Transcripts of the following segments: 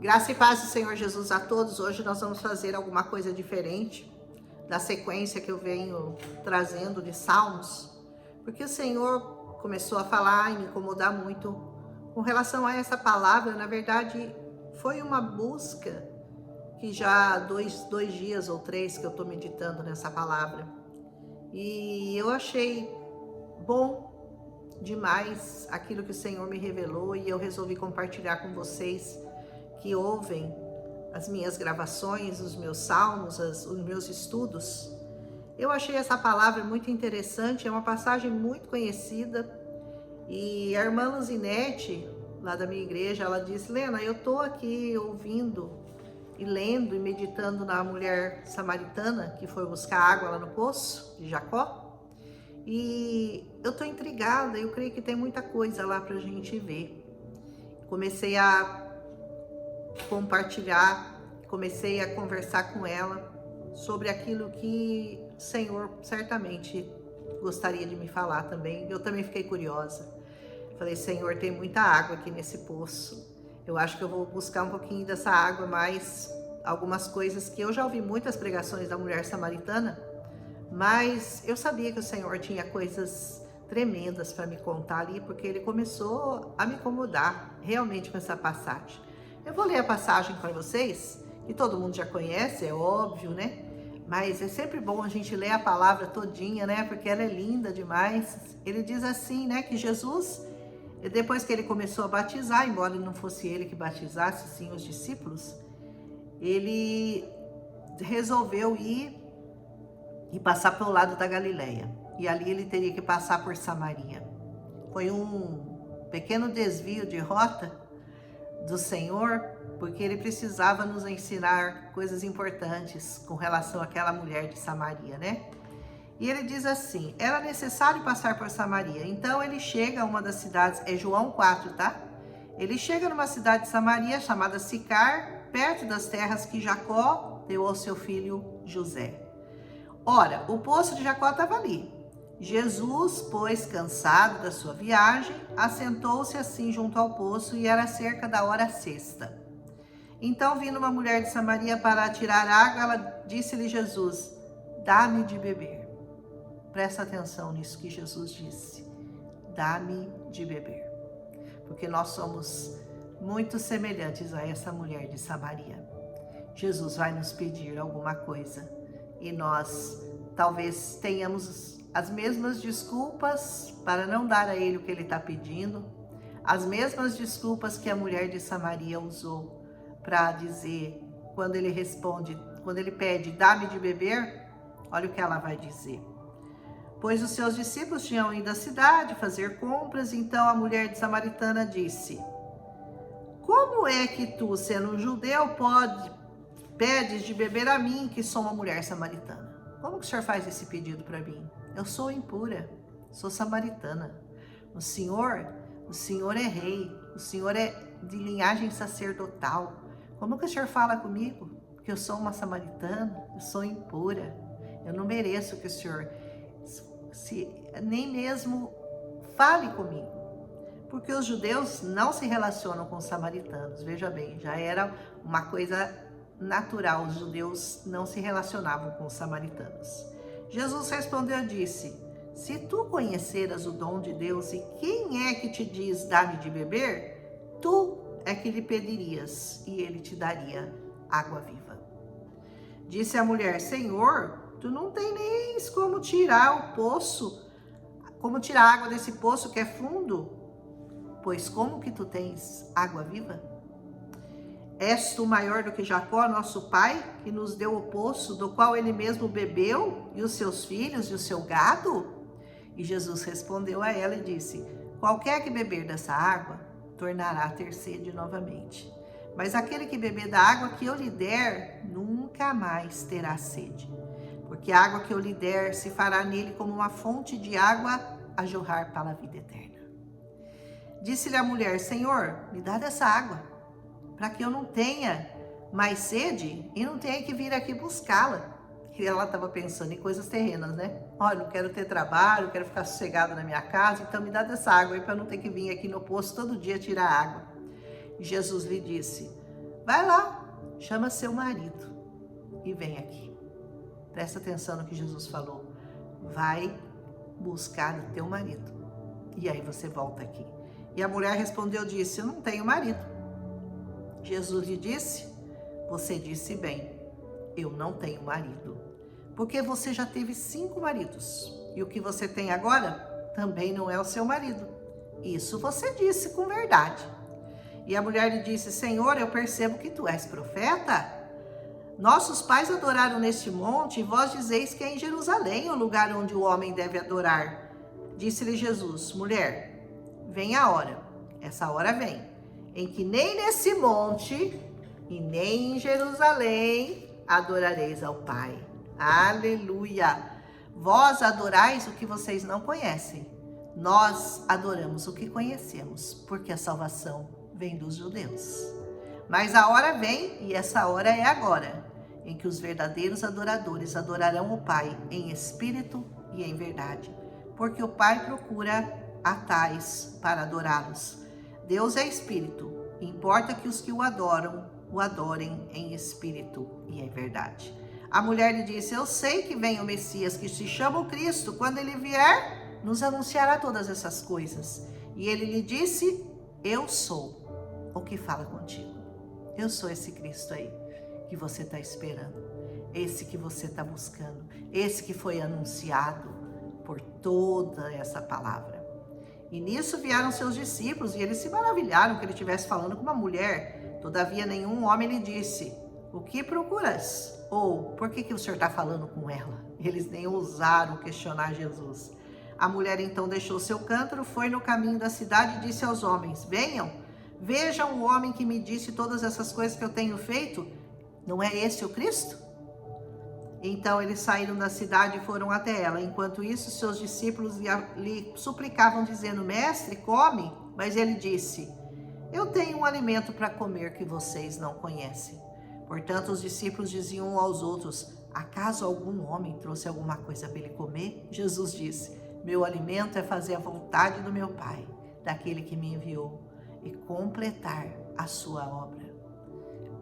Graça e paz do Senhor Jesus a todos. Hoje nós vamos fazer alguma coisa diferente da sequência que eu venho trazendo de Salmos, porque o Senhor começou a falar e me incomodar muito com relação a essa palavra. Na verdade, foi uma busca que já há dois dias ou três que eu estou meditando nessa palavra. E eu achei bom demais aquilo que o Senhor me revelou e eu resolvi compartilhar com vocês que ouvem as minhas gravações, os meus salmos, os meus estudos. Eu achei essa palavra muito interessante, é uma passagem muito conhecida, e a irmã Luzinete, lá da minha igreja, ela disse: Lena, eu tô aqui ouvindo e lendo e meditando na mulher samaritana que foi buscar água lá no poço de Jacó, e eu tô intrigada, eu creio que tem muita coisa lá pra gente ver. Comecei a compartilhar, comecei a conversar com ela sobre aquilo que o Senhor certamente gostaria de me falar também. Eu também fiquei curiosa. Falei: Senhor, tem muita água aqui nesse poço. Eu acho que eu vou buscar um pouquinho dessa água, mas algumas coisas que eu já ouvi muitas pregações da mulher samaritana, mas eu sabia que o Senhor tinha coisas tremendas para me contar ali, porque ele começou a me incomodar realmente com essa passagem. Eu vou ler a passagem para vocês, que todo mundo já conhece, é óbvio, né? Mas é sempre bom a gente ler a palavra todinha, né? Porque ela é linda demais. Ele diz assim, né? Que Jesus, depois que ele começou a batizar, embora não fosse ele que batizasse, sim os discípulos, ele resolveu ir e passar pelo lado da Galileia. E ali ele teria que passar por Samaria. Foi um pequeno desvio de rota do Senhor, porque ele precisava nos ensinar coisas importantes com relação àquela mulher de Samaria, né? E ele diz assim: era necessário passar por Samaria. Então ele chega a uma das cidades, é João 4, tá? Ele chega numa cidade de Samaria chamada Sicar, perto das terras que Jacó deu ao seu filho José. Ora, o poço de Jacó estava ali. Jesus, pois, cansado da sua viagem, assentou-se assim junto ao poço, e era cerca da hora sexta. Então, vindo uma mulher de Samaria para tirar água, ela disse-lhe: Jesus, dá-me de beber. Presta atenção nisso que Jesus disse: dá-me de beber. Porque nós somos muito semelhantes a essa mulher de Samaria. Jesus vai nos pedir alguma coisa e nós talvez tenhamos as mesmas desculpas para não dar a ele o que ele está pedindo, as mesmas desculpas que a mulher de Samaria usou para dizer, quando ele responde, quando ele pede, dá-me de beber, olha o que ela vai dizer. Pois os seus discípulos tinham ido à cidade fazer compras, então a mulher de Samaritana disse: como é que tu, sendo um judeu, pedes de beber a mim, que sou uma mulher samaritana? Como que o senhor faz esse pedido para mim? Eu sou impura, sou samaritana. O senhor é rei, o senhor é de linhagem sacerdotal. Como que o senhor fala comigo? Que eu sou uma samaritana, eu sou impura. Eu não mereço que o senhor nem mesmo fale comigo. Porque os judeus não se relacionam com os samaritanos. Veja bem, já era uma coisa natural, os judeus não se relacionavam com os samaritanos. Jesus respondeu e disse: se tu conheceras o dom de Deus e quem é que te diz dá-me de beber, tu é que lhe pedirias e ele te daria água viva. Disse a mulher: Senhor, tu não tem nem como tirar água desse poço que é fundo, pois como que tu tens água viva? És tu maior do que Jacó, nosso pai, que nos deu o poço, do qual ele mesmo bebeu, e os seus filhos e o seu gado? E Jesus respondeu a ela e disse: qualquer que beber dessa água, tornará a ter sede novamente. Mas aquele que beber da água que eu lhe der, nunca mais terá sede. Porque a água que eu lhe der se fará nele como uma fonte de água a jorrar para a vida eterna. Disse-lhe a mulher: Senhor, me dá dessa água, para que eu não tenha mais sede e não tenha que vir aqui buscá-la. E ela estava pensando em coisas terrenas, né? Olha, não quero ter trabalho, quero ficar sossegada na minha casa, então me dá dessa água aí para eu não ter que vir aqui no poço todo dia tirar água. E Jesus lhe disse: vai lá, chama seu marido e vem aqui. Presta atenção no que Jesus falou. Vai buscar o teu marido e aí você volta aqui. E a mulher respondeu, disse, eu não tenho marido. Jesus lhe disse, você disse bem, eu não tenho marido, porque você já teve 5 maridos, e o que você tem agora também não é o seu marido. Isso você disse com verdade. E a mulher lhe disse, Senhor, eu percebo que tu és profeta. Nossos pais adoraram neste monte, e vós dizeis que é em Jerusalém o lugar onde o homem deve adorar. Disse-lhe Jesus, mulher, vem a hora, essa hora vem, em que nem nesse monte e nem em Jerusalém adorareis ao Pai. Aleluia! Vós adorais o que vocês não conhecem. Nós adoramos o que conhecemos, porque a salvação vem dos judeus. Mas a hora vem, e essa hora é agora, em que os verdadeiros adoradores adorarão o Pai em espírito e em verdade, porque o Pai procura a tais para adorá-los. Deus é espírito, e importa que os que o adorem em espírito e em verdade. A mulher lhe disse, eu sei que vem o Messias, que se chama o Cristo. Quando ele vier, nos anunciará todas essas coisas. E ele lhe disse, eu sou o que fala contigo. Eu sou esse Cristo aí que você está esperando, esse que você está buscando, esse que foi anunciado por toda essa palavra. E nisso vieram seus discípulos e eles se maravilharam que ele estivesse falando com uma mulher. Todavia nenhum homem lhe disse, o que procuras? Ou, por que o senhor está falando com ela? Eles nem ousaram questionar Jesus. A mulher então deixou seu cântaro, foi no caminho da cidade e disse aos homens, venham, vejam o homem que me disse todas essas coisas que eu tenho feito. Não é esse o Cristo? Então eles saíram da cidade e foram até ela. Enquanto isso, seus discípulos lhe suplicavam, dizendo, mestre, come. Mas ele disse, eu tenho um alimento para comer que vocês não conhecem. Portanto, os discípulos diziam uns aos outros, acaso algum homem trouxe alguma coisa para ele comer? Jesus disse, meu alimento é fazer a vontade do meu Pai, daquele que me enviou, e completar a sua obra.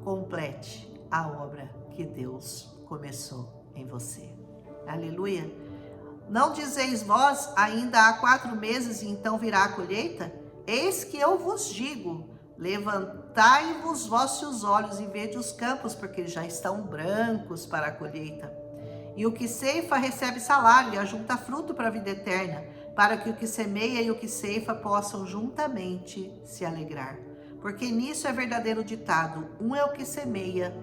Complete a obra que Deus começou em você. Aleluia! Não dizeis vós, ainda há 4 meses e então virá a colheita? Eis que eu vos digo, levantai-vos vossos olhos e vede os campos, porque já estão brancos para a colheita. E o que ceifa recebe salário e ajunta fruto para a vida eterna, para que o que semeia e o que ceifa possam juntamente se alegrar. Porque nisso é verdadeiro ditado, um é o que semeia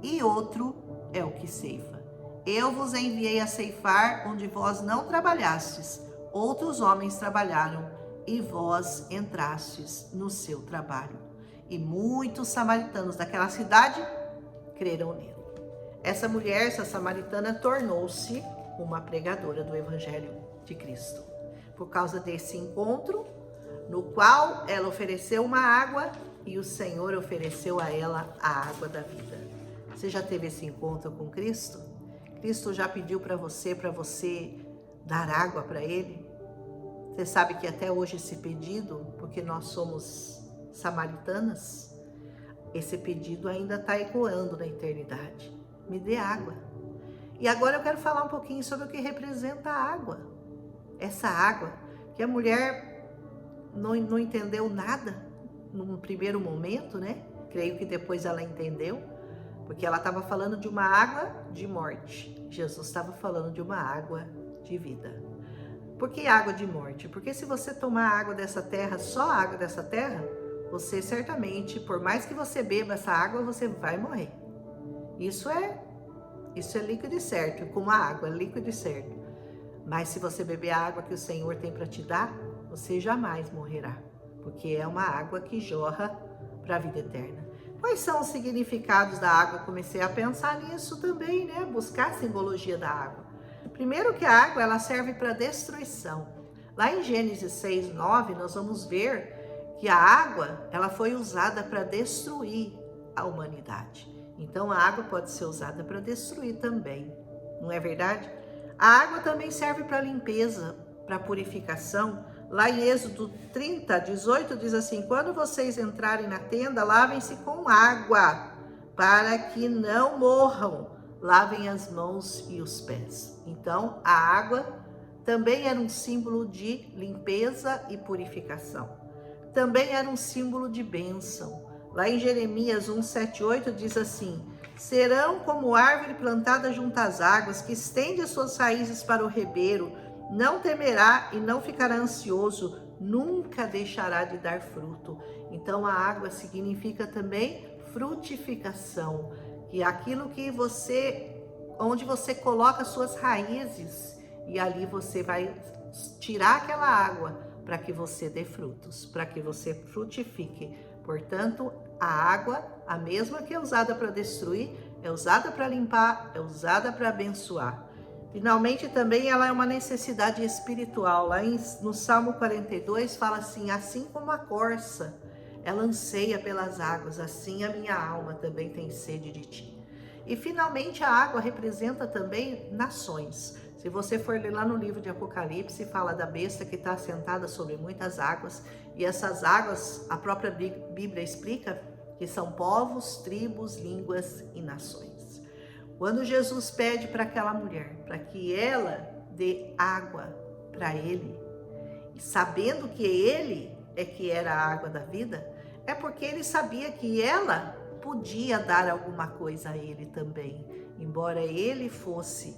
e outro é o que ceifa. Eu vos enviei a ceifar onde vós não trabalhastes, outros homens trabalharam, e vós entrastes no seu trabalho. E muitos samaritanos daquela cidade creram nele. Essa mulher, essa samaritana, tornou-se uma pregadora do Evangelho de Cristo. Por causa desse encontro, no qual ela ofereceu uma água e o Senhor ofereceu a ela a água da vida. Você já teve esse encontro com Cristo? Cristo já pediu para você dar água para Ele? Você sabe que até hoje esse pedido, porque nós somos samaritanas, esse pedido ainda está ecoando na eternidade. Me dê água. E agora eu quero falar um pouquinho sobre o que representa a água. Essa água que a mulher não entendeu nada num primeiro momento, né? Creio que depois ela entendeu, porque ela estava falando de uma água de morte. Jesus estava falando de uma água de vida. Por que água de morte? Porque se você tomar água dessa terra, só água dessa terra, você certamente, por mais que você beba essa água, você vai morrer. Isso é líquido e certo, como a água, é líquido e certo. Mas se você beber a água que o Senhor tem para te dar, você jamais morrerá, porque é uma água que jorra para a vida eterna. Quais são os significados da água? Comecei a pensar nisso também, né? Buscar a simbologia da água. Primeiro que a água, ela serve para destruição. Lá em Gênesis 6:9, nós vamos ver que a água, ela foi usada para destruir a humanidade. Então, a água pode ser usada para destruir também, não é verdade? A água também serve para limpeza, para purificação, Lá em Êxodo 30, 18, diz assim: quando vocês entrarem na tenda, lavem-se com água, para que não morram. Lavem as mãos e os pés. Então, a água também era um símbolo de limpeza e purificação. Também era um símbolo de bênção. Lá em Jeremias 1, 7, 8 diz assim: serão como árvore plantada junto às águas, que estende as suas raízes para o ribeiro, não temerá e não ficará ansioso, nunca deixará de dar fruto. Então a água significa também frutificação, que é aquilo que onde você coloca suas raízes, e ali você vai tirar aquela água para que você dê frutos, para que você frutifique. Portanto, a água, a mesma que é usada para destruir, é usada para limpar, é usada para abençoar. Finalmente, também ela é uma necessidade espiritual. Lá no Salmo 42 fala assim como a corça, ela anseia pelas águas, assim a minha alma também tem sede de ti. E finalmente a água representa também nações. Se você for ler lá no livro de Apocalipse, fala da besta que está assentada sobre muitas águas, e essas águas, a própria Bíblia explica que são povos, tribos, línguas e nações. Quando Jesus pede para aquela mulher, para que ela dê água para ele, e sabendo que ele é que era a água da vida, é porque ele sabia que ela podia dar alguma coisa a ele também, embora ele fosse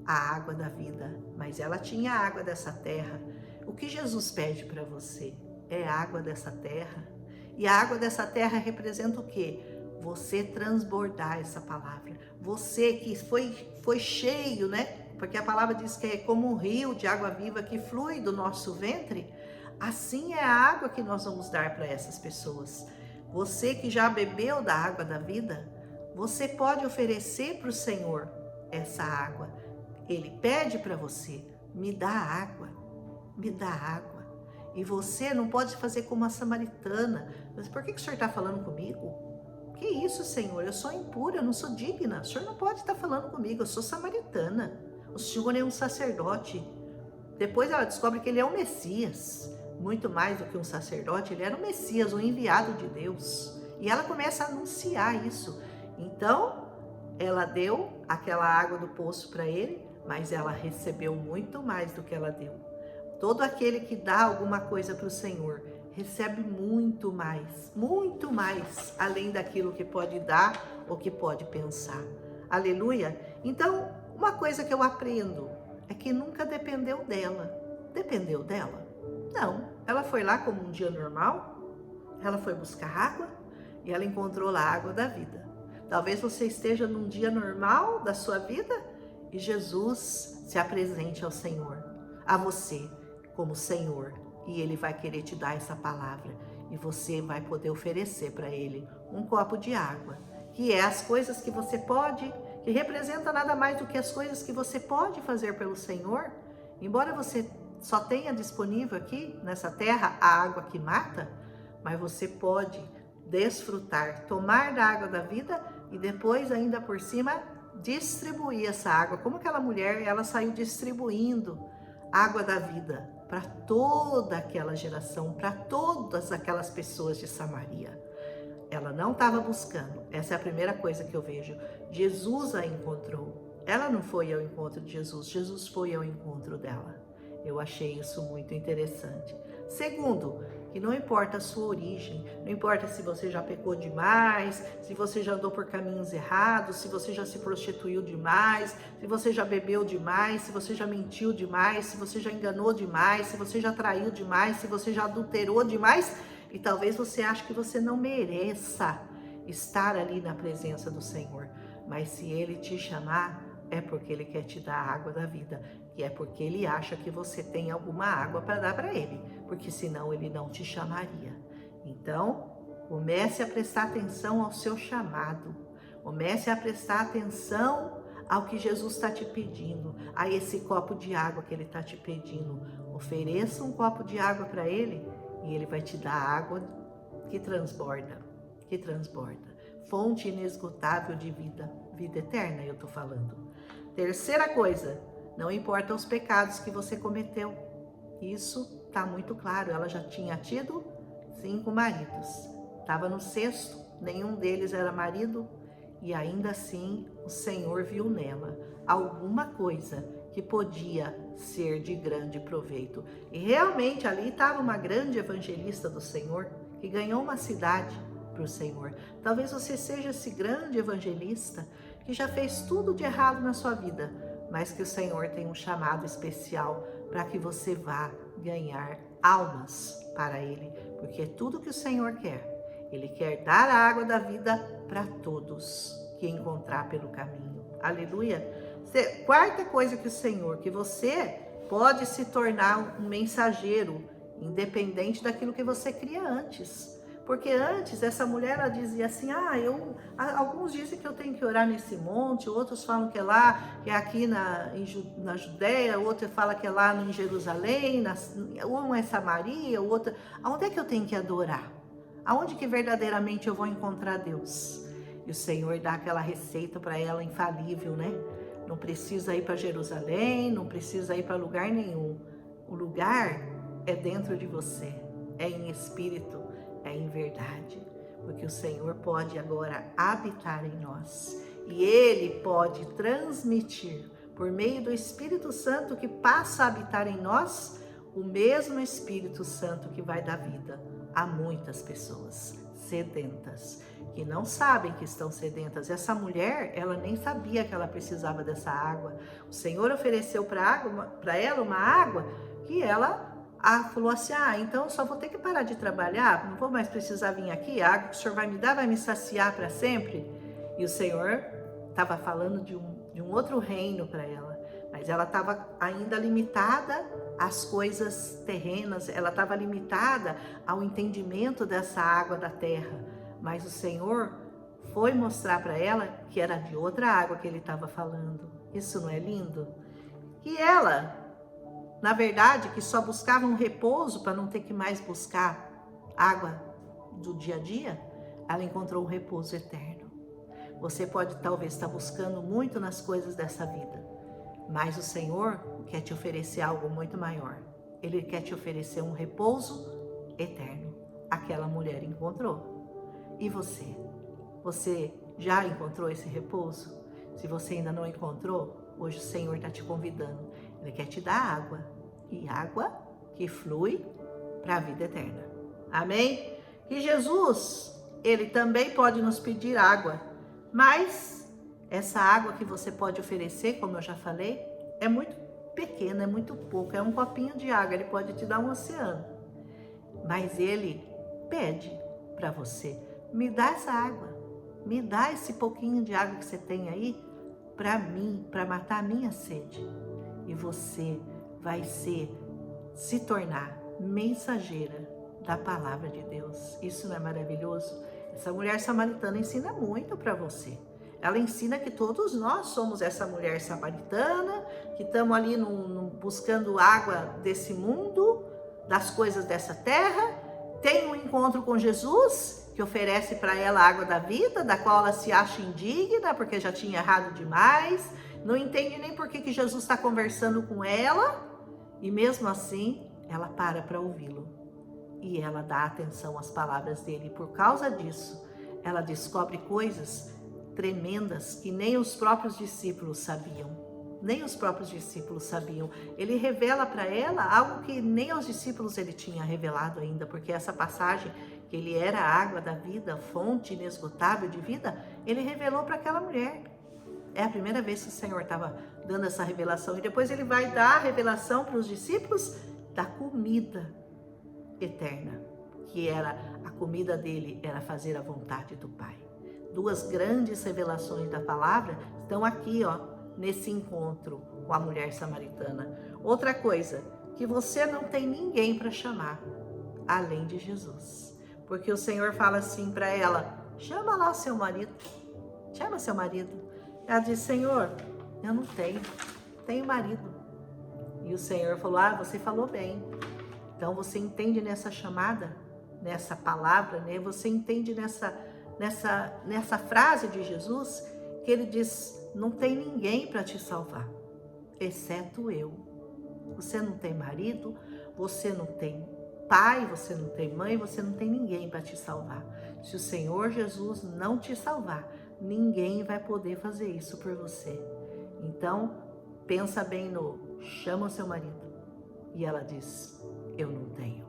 a água da vida, mas ela tinha a água dessa terra. O que Jesus pede para você é a água dessa terra, e a água dessa terra representa o quê? Você transbordar essa palavra, você que foi cheio, né? Porque a palavra diz que é como um rio de água viva que flui do nosso ventre. Assim é a água que nós vamos dar para essas pessoas. Você que já bebeu da água da vida, você pode oferecer para o Senhor essa água. Ele pede para você: me dá água, me dá água. E você não pode fazer como a samaritana. Mas por que o Senhor está falando comigo? Que isso, Senhor? Eu sou impura, eu não sou digna. O Senhor não pode estar falando comigo, eu sou samaritana. O Senhor é um sacerdote. Depois ela descobre que ele é o Messias. Muito mais do que um sacerdote, ele era o Messias, o enviado de Deus. E ela começa a anunciar isso. Então, ela deu aquela água do poço para ele, mas ela recebeu muito mais do que ela deu. Todo aquele que dá alguma coisa para o Senhor recebe muito mais, além daquilo que pode dar ou que pode pensar. Aleluia? Então, uma coisa que eu aprendo é que nunca dependeu dela. Dependeu dela? Não. Ela foi lá como um dia normal, ela foi buscar água e ela encontrou lá a água da vida. Talvez você esteja num dia normal da sua vida e Jesus se apresente ao Senhor, a você como Senhor, e Ele vai querer te dar essa palavra e você vai poder oferecer para Ele um copo de água, que é as coisas que você pode, que representa nada mais do que as coisas que você pode fazer pelo Senhor. Embora você só tenha disponível aqui nessa terra a água que mata, mas você pode desfrutar, tomar da água da vida e depois ainda por cima distribuir essa água. Como aquela mulher, ela saiu distribuindo água da vida para toda aquela geração, para todas aquelas pessoas de Samaria. Ela não estava buscando, essa é a primeira coisa que eu vejo. Jesus a encontrou. Ela não foi ao encontro de Jesus, Jesus foi ao encontro dela. Eu achei isso muito interessante. Segundo, que não importa a sua origem, não importa se você já pecou demais, se você já andou por caminhos errados, se você já se prostituiu demais, se você já bebeu demais, se você já mentiu demais, se você já enganou demais, se você já traiu demais, se você já adulterou demais, e talvez você ache que você não mereça estar ali na presença do Senhor. Mas se Ele te chamar, é porque Ele quer te dar a água da vida, e é porque Ele acha que você tem alguma água para dar para Ele, porque senão Ele não te chamaria. Então, comece a prestar atenção ao seu chamado, comece a prestar atenção ao que Jesus está te pedindo, a esse copo de água que Ele está te pedindo. Ofereça um copo de água para Ele e Ele vai te dar água que transborda, fonte inesgotável de vida eterna, eu estou falando. Terceira coisa, não importa os pecados que você cometeu, isso está muito claro, ela já tinha tido 5 maridos. Estava no 6º, nenhum deles era marido, e ainda assim o Senhor viu nela alguma coisa que podia ser de grande proveito. E realmente ali estava uma grande evangelista do Senhor, que ganhou uma cidade para o Senhor. Talvez você seja esse grande evangelista que já fez tudo de errado na sua vida, mas que o Senhor tem um chamado especial para que você vá ganhar almas para Ele, porque é tudo que o Senhor quer. Ele quer dar a água da vida para todos que encontrar pelo caminho. Aleluia! Quarta coisa que o Senhor, que você pode se tornar um mensageiro, independente daquilo que você cria antes. Porque antes, essa mulher, ela dizia assim, alguns dizem que eu tenho que orar nesse monte, outros falam que é lá, que é aqui na Judéia, outro fala que é lá em Jerusalém, um é Samaria, o outro... Aonde é que eu tenho que adorar? Aonde que verdadeiramente eu vou encontrar Deus? E o Senhor dá aquela receita para ela infalível, né? Não precisa ir para Jerusalém, não precisa ir para lugar nenhum. O lugar é dentro de você, é em espírito, é em verdade. Porque o Senhor pode agora habitar em nós. E Ele pode transmitir, por meio do Espírito Santo que passa a habitar em nós, o mesmo Espírito Santo que vai dar vida a muitas pessoas sedentas, que não sabem que estão sedentas. Essa mulher, ela nem sabia que ela precisava dessa água. O Senhor ofereceu para ela uma água que ela falou assim, então eu só vou ter que parar de trabalhar, não vou mais precisar vir aqui, a água que o Senhor vai me dar vai me saciar para sempre. E o Senhor estava falando de um outro reino para ela, mas ela estava ainda limitada às coisas terrenas, ela estava limitada ao entendimento dessa água da terra. Mas o Senhor foi mostrar para ela que era de outra água que Ele estava falando. Isso não é lindo? E ela, na verdade, que só buscava um repouso para não ter que mais buscar água do dia a dia, ela encontrou um repouso eterno. Você pode talvez estar buscando muito nas coisas dessa vida, mas o Senhor quer te oferecer algo muito maior. Ele quer te oferecer um repouso eterno. Aquela mulher encontrou. E você? Você já encontrou esse repouso? Se você ainda não encontrou, hoje o Senhor está te convidando. Ele quer te dar água. E água que flui para a vida eterna. Amém? E Jesus, Ele também pode nos pedir água. Mas essa água que você pode oferecer, como eu já falei, é muito pequena, é muito pouco. É um copinho de água, Ele pode te dar um oceano. Mas Ele pede para você, me dá essa água, me dá esse pouquinho de água que você tem aí para mim, para matar a minha sede. E você vai se tornar mensageira da palavra de Deus. Isso não é maravilhoso? Essa mulher samaritana ensina muito para você. Ela ensina que todos nós somos essa mulher samaritana, que estamos ali buscando água desse mundo, das coisas dessa terra, tem um encontro com Jesus, que oferece para ela a água da vida, da qual ela se acha indigna, porque já tinha errado demais, não entende nem por que Jesus está conversando com ela, e mesmo assim, ela para ouvi-lo. E ela dá atenção às palavras dele, e por causa disso, ela descobre coisas tremendas que nem os próprios discípulos sabiam. Nem os próprios discípulos sabiam. Ele revela para ela algo que nem aos discípulos ele tinha revelado ainda, porque essa passagem, que ele era a água da vida, fonte inesgotável de vida, ele revelou para aquela mulher. É a primeira vez que o Senhor estava dando essa revelação. E depois ele vai dar a revelação para os discípulos da comida eterna, que era a comida dele, era fazer a vontade do Pai. Duas grandes revelações da palavra estão aqui, nesse encontro com a mulher samaritana. Outra coisa, que você não tem ninguém para chamar, além de Jesus. Porque o Senhor fala assim para ela, chama lá o seu marido, chama seu marido. Ela diz, Senhor, eu não tenho marido. E o Senhor falou, você falou bem. Então você entende nessa chamada, nessa palavra, né? Você entende nessa frase de Jesus, que ele diz, não tem ninguém para te salvar, exceto eu. Você não tem marido, você não tem pai, você não tem mãe, você não tem ninguém para te salvar. Se o Senhor Jesus não te salvar, ninguém vai poder fazer isso por você. Então, pensa bem chama o seu marido. E ela diz, eu não tenho.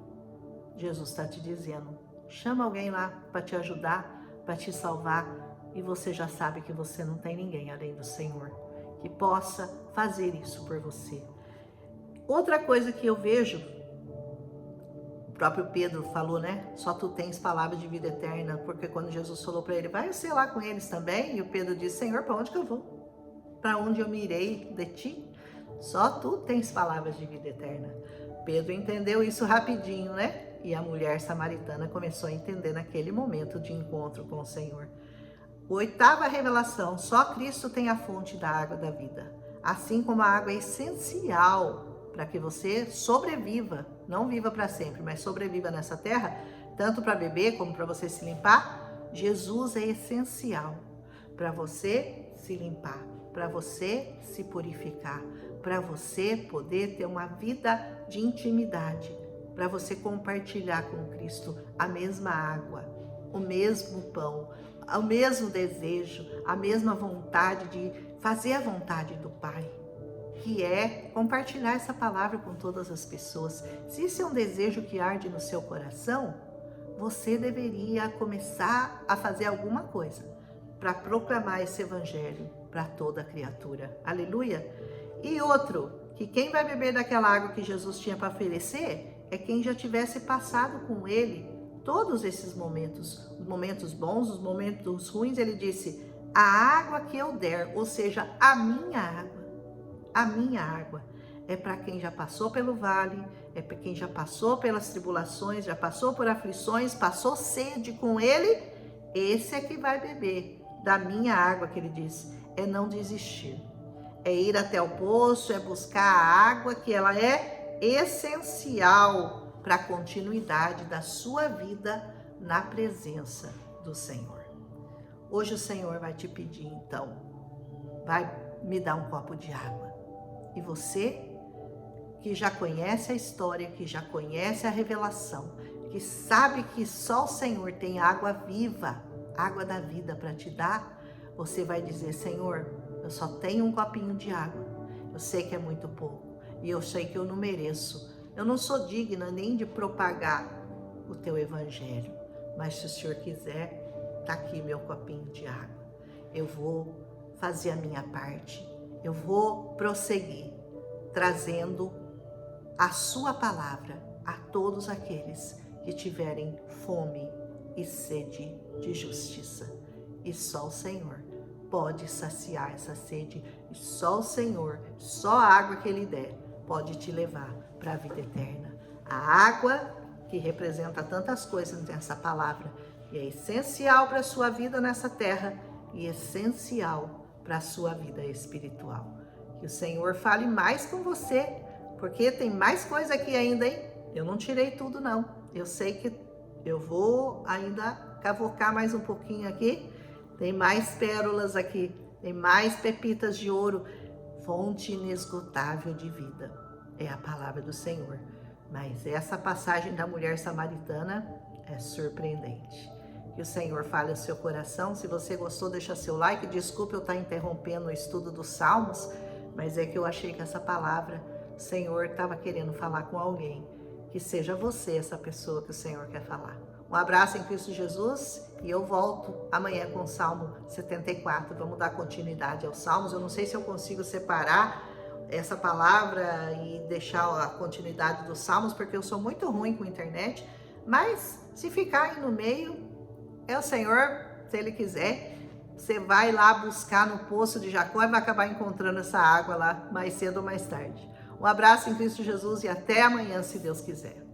Jesus está te dizendo, chama alguém lá para te ajudar, para te salvar. E você já sabe que você não tem ninguém além do Senhor que possa fazer isso por você. Outra coisa que eu vejo, o próprio Pedro falou, né? Só tu tens palavras de vida eterna, porque quando Jesus falou para ele, vai ser lá com eles também, e o Pedro disse, Senhor, para onde que eu vou? Para onde eu me irei de ti? Só tu tens palavras de vida eterna. Pedro entendeu isso rapidinho, né? E a mulher samaritana começou a entender naquele momento de encontro com o Senhor. Oitava revelação, só Cristo tem a fonte da água da vida. Assim como a água é essencial para que você sobreviva, não viva para sempre, mas sobreviva nessa terra, tanto para beber como para você se limpar, Jesus é essencial para você se limpar, para você se purificar, para você poder ter uma vida de intimidade, para você compartilhar com Cristo a mesma água, o mesmo pão, o mesmo desejo, a mesma vontade de fazer a vontade do Pai, que é compartilhar essa palavra com todas as pessoas. Se isso é um desejo que arde no seu coração, você deveria começar a fazer alguma coisa para proclamar esse evangelho para toda criatura. Aleluia! E outro, que quem vai beber daquela água que Jesus tinha para oferecer é quem já tivesse passado com ele todos esses momentos, os momentos bons, os momentos ruins. Ele disse, a água que eu der, ou seja, a minha água é para quem já passou pelo vale, é para quem já passou pelas tribulações, já passou por aflições, passou sede com ele, esse é que vai beber da minha água, que ele diz, é não desistir, é ir até o poço, é buscar a água, que ela é essencial para a continuidade da sua vida na presença do Senhor. Hoje o Senhor vai te pedir, então, vai me dar um copo de água. E você, que já conhece a história, que já conhece a revelação, que sabe que só o Senhor tem água viva, água da vida para te dar, você vai dizer, Senhor, eu só tenho um copinho de água. Eu sei que é muito pouco e eu sei que eu não mereço. Eu não sou digna nem de propagar o teu evangelho, mas se o Senhor quiser, tá aqui meu copinho de água. Eu vou fazer a minha parte, eu vou prosseguir, trazendo a sua palavra a todos aqueles que tiverem fome e sede de justiça. E só o Senhor pode saciar essa sede, e só o Senhor, só a água que Ele der, pode te levar para a vida eterna. A água que representa tantas coisas nessa palavra e é essencial para a sua vida nessa terra e essencial para a sua vida espiritual. Que o Senhor fale mais com você, porque tem mais coisa aqui ainda, hein? Eu não tirei tudo, não. Eu sei que eu vou ainda cavocar mais um pouquinho aqui. Tem mais pérolas aqui, tem mais pepitas de ouro. Fonte inesgotável de vida é a palavra do Senhor. Mas essa passagem da mulher samaritana é surpreendente. Que o Senhor fale ao seu coração. Se você gostou, deixa seu like. Desculpe eu estar interrompendo o estudo dos Salmos, mas é que eu achei que essa palavra, o Senhor estava querendo falar com alguém. Que seja você essa pessoa que o Senhor quer falar. Um abraço em Cristo Jesus e eu volto amanhã com o Salmo 74. Vamos dar continuidade aos Salmos. Eu não sei se eu consigo separar essa palavra e deixar a continuidade dos Salmos, porque eu sou muito ruim com a internet. Mas se ficar aí no meio, é o Senhor, se Ele quiser. Você vai lá buscar no poço de Jacó e vai acabar encontrando essa água lá mais cedo ou mais tarde. Um abraço em Cristo Jesus e até amanhã, se Deus quiser.